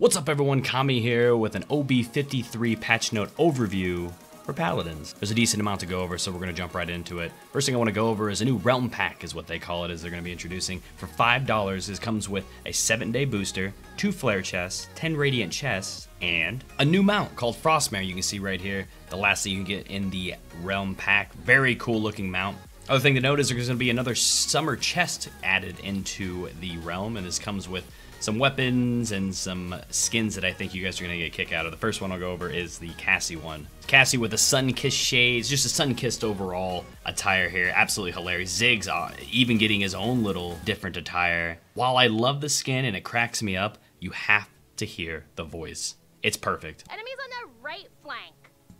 What's up everyone, Kami here with an OB53 patch note overview for Paladins. There's a decent amount to go over, so we're going to jump right into it. First thing I want to go over is a new realm pack is what they call it, as they're going to be introducing. For $5, this comes with a 7-day booster, 2 flare chests, 10 radiant chests, and a new mount called Frostmare you can see right here. The last thing you can get in the realm pack. Very cool looking mount. Other thing to note is there's going to be another summer chest added into the realm, and this comes with some weapons and some skins that I think you guys are going to get a kick out of. The first one I'll go over is the Cassie one. Cassie with the sun-kissed shades, just a sun-kissed overall attire here. Absolutely hilarious. Ziggs even getting his own little different attire. While I love the skin and it cracks me up, you have to hear the voice. It's perfect. Enemies on the right flank.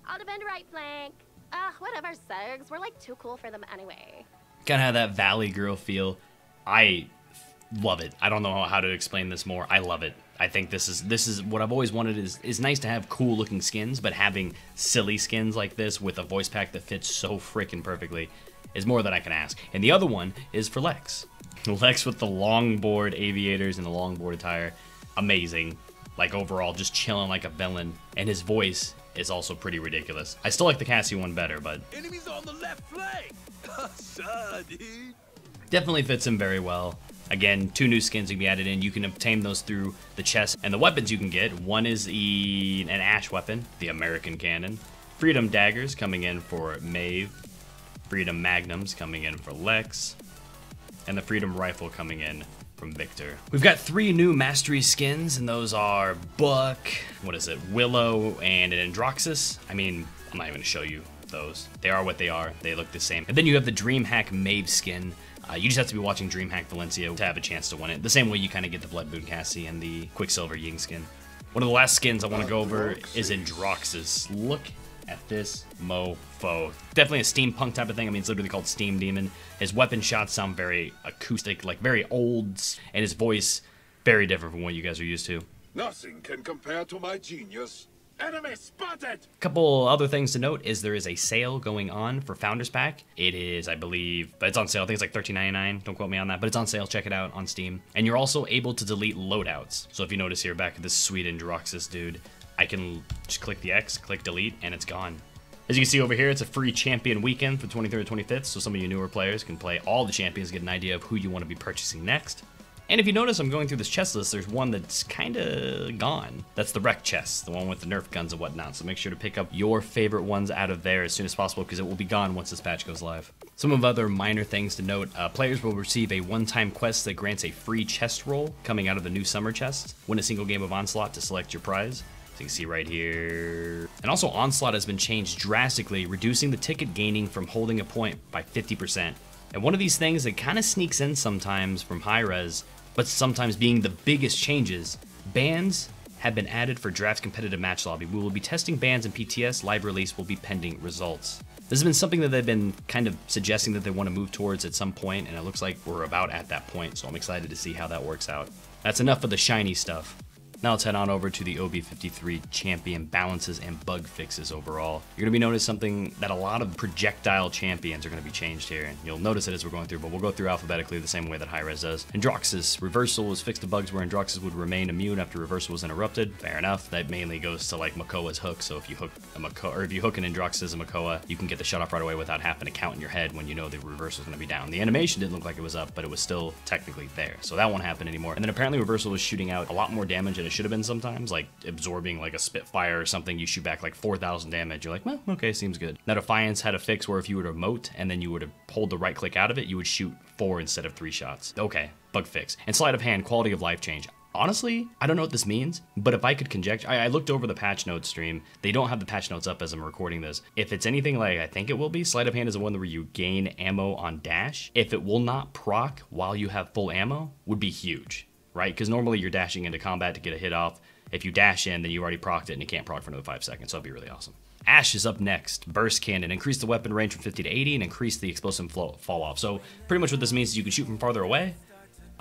I'll defend right flank. Whatever, Ziggs. We're like too cool for them anyway. Kind of have that Valley Girl feel. I love it. I don't know how to explain this more. I love it. I think this is what I've always wanted. Is nice to have cool looking skins, but having silly skins like this with a voice pack that fits so freaking perfectly is more than I can ask. And the other one is for Lex. Lex with the longboard aviators and the longboard attire. Amazing. Like overall, just chilling like a villain. And his voice is also pretty ridiculous. I still like the Cassie one better, but enemies on the left flank. Definitely fits him very well. Again, 2 new skins can be added in. You can obtain those through the chest. And the weapons you can get, one is an Ash weapon, the American Cannon. Freedom Daggers coming in for Maeve. Freedom Magnums coming in for Lex. And the Freedom Rifle coming in from Victor. We've got 3 new Mastery skins, and those are Buck, Willow, and an Androxus. I mean, I'm not even gonna show you those. They are what they are. They look the same. And then you have the DreamHack Maeve skin. You just have to be watching DreamHack Valencia to have a chance to win it. The same way you kind of get the Blood Moon Cassie and the Quicksilver Ying skin. One of the last skins I want to go over is Androxus. Look at this mofo. Definitely a steampunk type of thing. I mean, it's literally called Steam Demon. His weapon shots sound very acoustic, like very old, and his voice very different from what you guys are used to. Nothing can compare to my genius. Enemy spotted! Couple other things to note is there is a sale going on for Founders Pack. It is, I believe, but it's on sale. I think it's like $13.99. Don't quote me on that, but it's on sale. Check it out on Steam. And you're also able to delete loadouts. So if you notice here back at this sweet Androxus dude, I can just click the X, click delete, and it's gone. As you can see over here, it's a free champion weekend for 23rd to 25th, so some of you newer players can play all the champions, get an idea of who you want to be purchasing next. And if you notice, I'm going through this chest list, there's one that's kind of gone. That's the Wreck chest, the one with the Nerf guns and whatnot. So make sure to pick up your favorite ones out of there as soon as possible, because it will be gone once this patch goes live. Some of other minor things to note, players will receive a one-time quest that grants a free chest roll coming out of the new summer chest. Win a single game of Onslaught to select your prize. So you can see right here. And also Onslaught has been changed drastically, reducing the ticket gaining from holding a point by 50%. And one of these things that kind of sneaks in sometimes from high res, but sometimes being the biggest changes, bans have been added for Draft's competitive match lobby. We will be testing bans in PTS. Live release will be pending results. This has been something that they've been kind of suggesting that they want to move towards at some point, and it looks like we're about at that point, so I'm excited to see how that works out. That's enough of the shiny stuff. Now let's head on over to the OB53 champion balances and bug fixes overall. You're going to be noticing something that a lot of projectile champions are going to be changed here, and you'll notice it as we're going through, but we'll go through alphabetically the same way that Hi-Rez does. Androxus, reversal was fixed to bugs where Androxus would remain immune after reversal was interrupted. Fair enough. That mainly goes to like Makoa's hook, so if you hook a Makoa, or if you hook an Androxus as a Makoa, you can get the shut off right away without having to count in your head when you know the reversal is going to be down. The animation didn't look like it was up, but it was still technically there, so that won't happen anymore. And then apparently reversal was shooting out a lot more damage than it should have been sometimes, like absorbing like a Spitfire or something, you shoot back like 4,000 damage. You're like, well, okay, seems good. Now Defiance had a fix where if you would emote and then you would hold the right click out of it, you would shoot 4 instead of 3 shots. Okay, bug fix. And sleight of hand, quality of life change. Honestly, I don't know what this means, but if I could conjecture, I looked over the patch notes stream. They don't have the patch notes up as I'm recording this. If it's anything like I think it will be, sleight of hand is the one where you gain ammo on dash. If it will not proc while you have full ammo, would be huge, right? Because normally you're dashing into combat to get a hit off. If you dash in, then you already procced it and you can't proc for another 5 seconds, so that'd be really awesome. Ash is up next. Burst Cannon. Increase the weapon range from 50 to 80 and increase the explosive fall off. So pretty much what this means is you can shoot from farther away,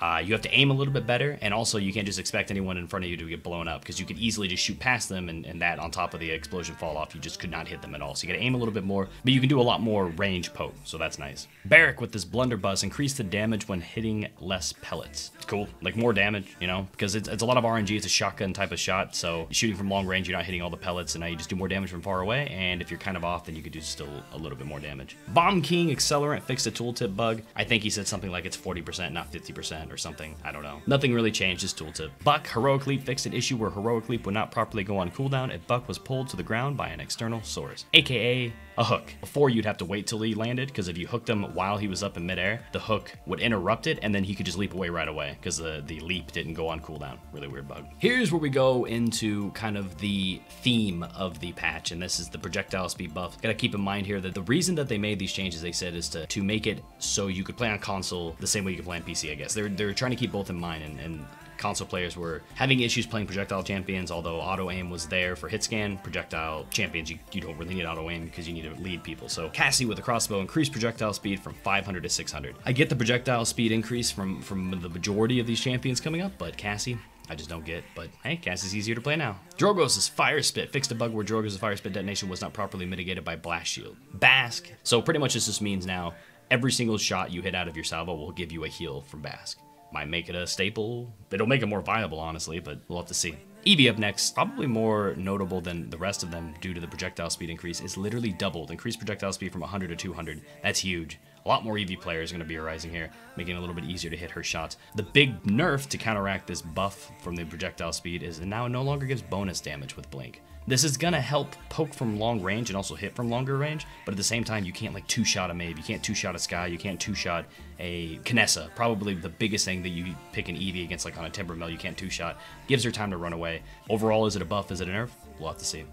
You have to aim a little bit better, and also you can't just expect anyone in front of you to get blown up, because you could easily just shoot past them, and that on top of the explosion fall off, you just could not hit them at all. So you gotta aim a little bit more, but you can do a lot more range poke, so that's nice. Barrack with this blunderbuss, increase the damage when hitting less pellets. It's cool, like more damage, you know, because it's a lot of RNG, it's a shotgun type of shot, so shooting from long range, you're not hitting all the pellets, and now you just do more damage from far away, and if you're kind of off, then you could do still a little bit more damage. Bomb King Accelerant fixed a tooltip bug. I think he said something like it's 40%, not 50% or something, I don't know. Nothing really changed, just tooltip. Buck Heroic Leap fixed an issue where Heroic Leap would not properly go on cooldown if Buck was pulled to the ground by an external source, aka a hook. Before, you'd have to wait till he landed, because if you hooked him while he was up in midair, the hook would interrupt it, and then he could just leap away right away, because the leap didn't go on cooldown. Really weird bug. Here's where we go into kind of the theme of the patch, and this is the projectile speed buff. Gotta keep in mind here that the reason that they made these changes, they said, is to make it so you could play on console the same way you could play on PC, I guess. They're trying to keep both in mind, and console players were having issues playing projectile champions, although auto aim was there for hit scan. Projectile champions, you don't really need auto aim because you need to lead people. So Cassie with the crossbow increased projectile speed from 500 to 600. I get the projectile speed increase from the majority of these champions coming up, but Cassie, I just don't get. But hey, Cassie's easier to play now. Drogo's Fire Spit fixed a bug where Drogo's Fire Spit detonation was not properly mitigated by Blast Shield. Bask. So pretty much this just means now every single shot you hit out of your salvo will give you a heal from Bask. Might make it a staple. It'll make it more viable, honestly, but we'll have to see. Eevee up next, probably more notable than the rest of them due to the projectile speed increase, is literally doubled. Increased projectile speed from 100 to 200. That's huge. A lot more Eevee players are going to be arising here, making it a little bit easier to hit her shots. The big nerf to counteract this buff from the projectile speed is it now no longer gives bonus damage with Blink. This is gonna help poke from long range and also hit from longer range, but at the same time, you can't like two-shot a Maeve, you can't two-shot a Sky, you can't two-shot a Kinessa. Probably the biggest thing that you pick an Eevee against, like on a Timbermill, you can't two-shot. Gives her time to run away. Overall, is it a buff, is it a nerf? We'll have to see.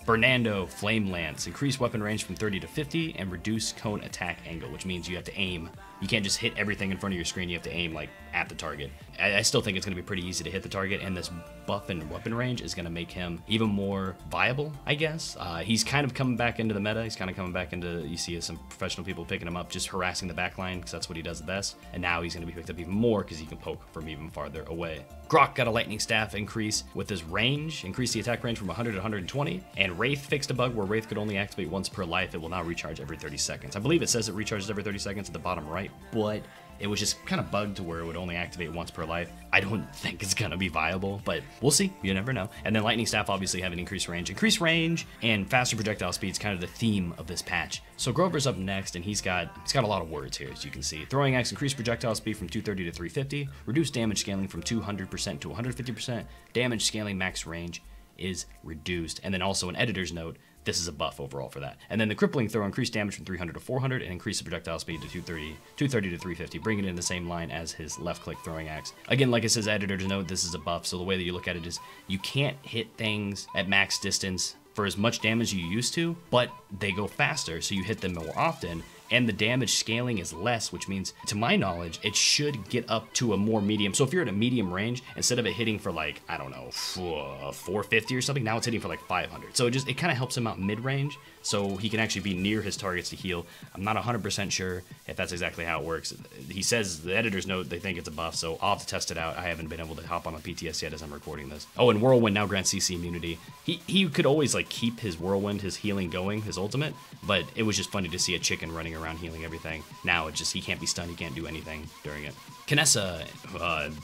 Fernando Flame Lance, increase weapon range from 30 to 50 and reduce cone attack angle, which means you have to aim. You can't just hit everything in front of your screen, you have to aim like at the target. I still think it's going to be pretty easy to hit the target, and this buff and weapon range is going to make him even more viable, I guess. He's kind of coming back into the meta. He's kind of coming back into, you see some professional people picking him up, just harassing the backline, because that's what he does the best. And now he's going to be picked up even more because he can poke from even farther away. Grok got a lightning staff increase with his range, increased the attack range from 100 to 120, and Wraith fixed a bug where Wraith could only activate once per life. It will now recharge every 30 seconds. I believe it says it recharges every 30 seconds at the bottom right, but it was just kind of bugged to where it would only activate once per life. I don't think it's gonna be viable, but we'll see. You never know. And then Lightning Staff obviously having increased range. Increased range and faster projectile speed is kind of the theme of this patch. So Grover's up next, and he's got a lot of words here, as you can see. Throwing Axe increased projectile speed from 230 to 350. Reduced damage scaling from 200% to 150%. Damage scaling max range is reduced. And then also an editor's note, this is a buff overall for that. And then the crippling throw increased damage from 300 to 400 and increased the projectile speed to 230 to 350, bringing it in the same line as his left-click throwing axe. Again, like it says, editor's note, this is a buff, so the way that you look at it is you can't hit things at max distance for as much damage as you used to, but they go faster, so you hit them more often, and the damage scaling is less, which means, to my knowledge, it should get up to a more medium. So if you're at a medium range, instead of it hitting for like, I don't know, 450 or something, now it's hitting for like 500. So it kind of helps him out mid-range, so he can actually be near his targets to heal. I'm not 100% sure if that's exactly how it works. He says, the editor's note, they think it's a buff, so I'll have to test it out. I haven't been able to hop on the PTS yet as I'm recording this. Oh, and Whirlwind now grants CC immunity. He could always like keep his Whirlwind, his healing going, his ultimate, but it was just funny to see a chicken running around healing everything. Now it just, he can't be stunned, he can't do anything during it. Kinessa,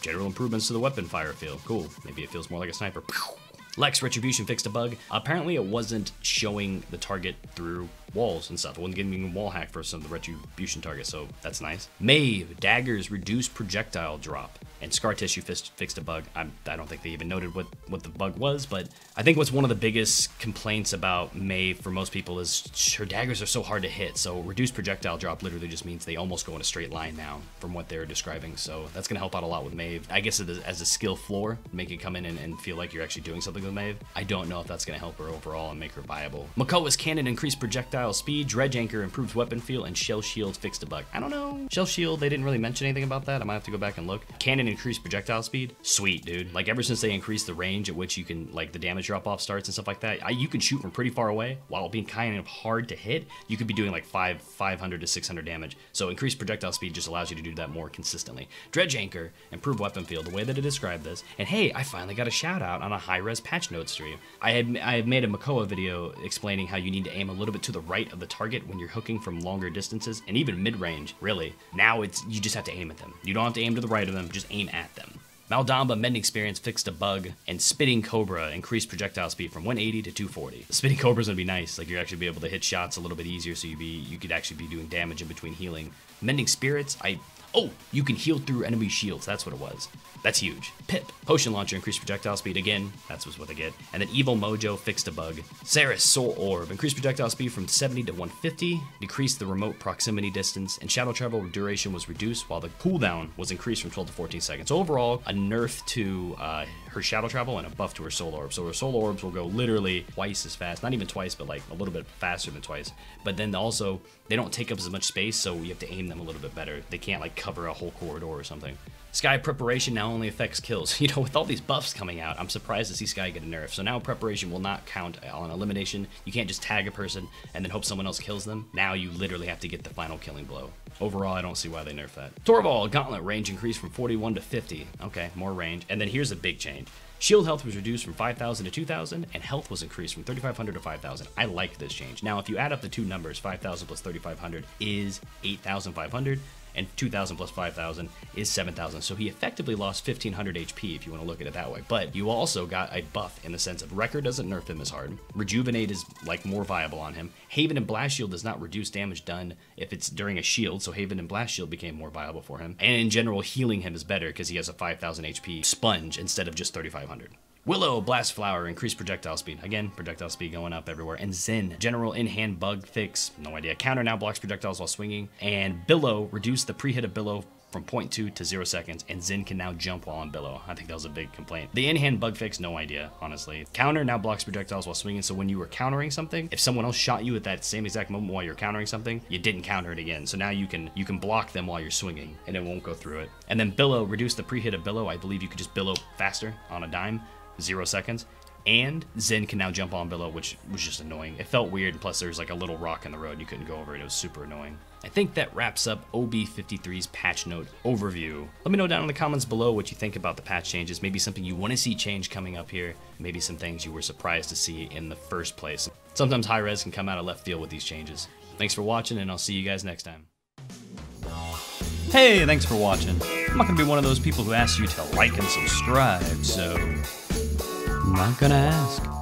general improvements to the weapon fire feel. Cool, maybe it feels more like a sniper. Lex Retribution fixed a bug. Apparently it wasn't showing the target through walls and stuff. It wasn't giving wall hack for some of the Retribution targets, so that's nice. Maeve, daggers reduce projectile drop. And Scar Tissue fixed a bug. I don't think they even noted what the bug was, but I think what's one of the biggest complaints about Maeve for most people is her daggers are so hard to hit, so reduced projectile drop literally just means they almost go in a straight line now from what they're describing, so that's going to help out a lot with Maeve. I guess as a skill floor, make it come in and feel like you're actually doing something with Maeve. I don't know if that's going to help her overall and make her viable. Makoa's Cannon increased projectile speed, Dredge Anchor improved weapon feel, and Shell Shield fixed a bug. I don't know. Shell Shield, they didn't really mention anything about that. I might have to go back and look. Cannon increased projectile speed, sweet, dude. Like ever since they increased the range at which you can, like the damage drop off starts and stuff like that, you can shoot from pretty far away while being kind of hard to hit. You could be doing like 500 to 600 damage. So increased projectile speed just allows you to do that more consistently. Dredge Anchor, improved weapon feel, the way that it described this. And hey, I finally got a shout out on a high-res patch note stream. I had made a Makoa video explaining how you need to aim a little bit to the right of the target when you're hooking from longer distances and even mid-range, really. Now you just have to aim at them. You don't have to aim to the right of them, just aim at them. Maldamba Mending Experience fixed a bug, and Spitting Cobra increased projectile speed from 180 to 240. Spitting Cobra's gonna be nice, like you're actually be able to hit shots a little bit easier, so you could actually be doing damage in between healing. Mending Spirits, oh, you can heal through enemy shields, that's what it was. That's huge. Pip, Potion Launcher increased projectile speed again, that's what they get. And then Evil Mojo fixed a bug. Ceres Soul Orb increased projectile speed from 70 to 150, decreased the remote proximity distance, and shadow travel duration was reduced while the cooldown was increased from 12 to 14 seconds. So overall, a nerf to her shadow travel and a buff to her soul orb. So her soul orbs will go literally twice as fast, not even twice, but like a little bit faster than twice. But then also, they don't take up as much space, so you have to aim them a little bit better. They can't like cover a whole corridor or something. Sky Preparation now only affects kills. You know, with all these buffs coming out, I'm surprised to see Sky get a nerf. So now Preparation will not count on elimination. You can't just tag a person and then hope someone else kills them. Now you literally have to get the final killing blow. Overall, I don't see why they nerfed that. Torval Gauntlet range increased from 41 to 50. Okay, more range. And then here's a big change. Shield health was reduced from 5,000 to 2,000, and health was increased from 3,500 to 5,000. I like this change. Now, if you add up the two numbers, 5,000 plus 3,500 is 8,500, and 2,000 plus 5,000 is 7,000. So he effectively lost 1,500 HP if you want to look at it that way. But you also got a buff in the sense of Wrecker doesn't nerf him as hard. Rejuvenate is like more viable on him. Haven and Blast Shield does not reduce damage done if it's during a shield, so Haven and Blast Shield became more viable for him. And in general, healing him is better because he has a 5,000 HP sponge instead of just 3,500. Willow Blast Flower increased projectile speed. Again, projectile speed going up everywhere. And Zen, general in-hand bug fix. No idea. Counter now blocks projectiles while swinging. And Billow reduced the pre-hit of Billow from 0.2 to 0 seconds. And Zen can now jump while on Billow. I think that was a big complaint. The in-hand bug fix, no idea, honestly. Counter now blocks projectiles while swinging. So when you were countering something, if someone else shot you at that same exact moment while you're countering something, you didn't counter it again. So now you can block them while you're swinging and it won't go through it. And then Billow reduced the pre-hit of Billow. I believe you could just Billow faster on a dime. 0 seconds, and Zen can now jump on Billow, which was just annoying. It felt weird, and plus there's like a little rock in the road, you couldn't go over it. It was super annoying. I think that wraps up OB53's patch note overview. Let me know down in the comments below what you think about the patch changes, maybe something you want to see change coming up here, maybe some things you were surprised to see in the first place. Sometimes high res can come out of left field with these changes. Thanks for watching, and I'll see you guys next time. Hey, thanks for watching. I'm not gonna be one of those people who asks you to like and subscribe, so I'm not gonna ask.